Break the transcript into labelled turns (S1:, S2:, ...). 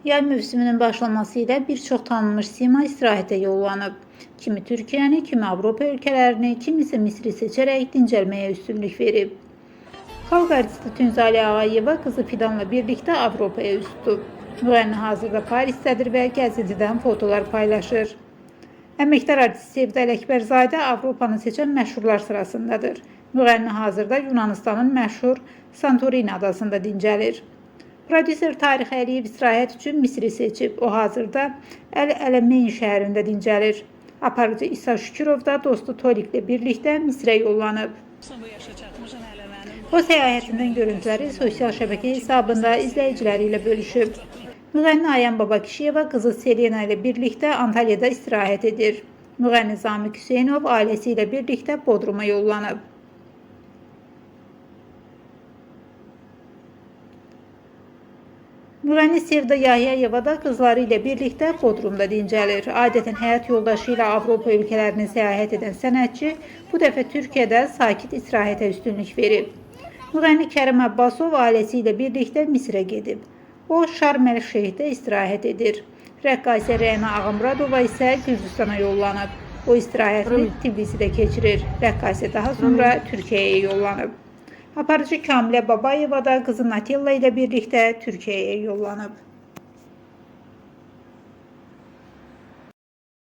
S1: Yay mövsümünün başlaması ilə bir çox tanınmış sima istirahətə yollanıb. Kimi Türkiyəni, kimi Avropa ölkələrini, kimi isə Misri seçərək dincəlməyə üstünlük verib. Xalq artisti Tünzali Ağayeva qızı Fidanla birlikdə Avropaya üz tutub. Müğənni hazırda Parisdədir və gəzintidən fotolar paylaşır. Əməkdar artist Sevda Ələkbərzadə Avropanı seçən məşhurlar sırasındadır. Müğənni hazırda Yunanistanın məşhur Santorini adasında dincəlir. Prodüser Tarix Əliyev istirahət üçün Misri seçib. O hazırda Əl-Ələmeyn şəhərində dincəlir. Aparıcı İsa Şükürov da dostu Toliklə birlikdə Misrə yollanıb. O səyahətindən görüntüləri sosial şəbəkə hesabında izləyiciləri ilə bölüşüb. Müğənni Ayan Babakişiyeva qızı Selena ilə birlikdə Antalyada istirahət edir. Müğənni Zamiq Hüseynov ailəsi ilə birlikdə Bodruma yollanıb. Müğənni Sevda Yahyayeva da qızları ilə birlikdə Bodrumda dincəlir. Adətən həyat yoldaşı ilə Avropa ölkələrini səyahət edən sənətçi bu dəfə Türkiyədə sakit istirahətə üstünlük verib. Müğənni Kərim Abbasov ailəsi ilə birlikdə Misrə gedib. O, Şarm el-Şeyxdə istirahət edir. Rəqqasə Rəna Ağamradova isə Gürcüstana yollanıb. O istirahətini Tbilisidə keçirir. Rəqqasə daha sonra Türkiyəyə yollanıb. Aparıcı Kamilə Babayeva da qızı Natilla ilə birlikdə Türkiyəyə yollanıb.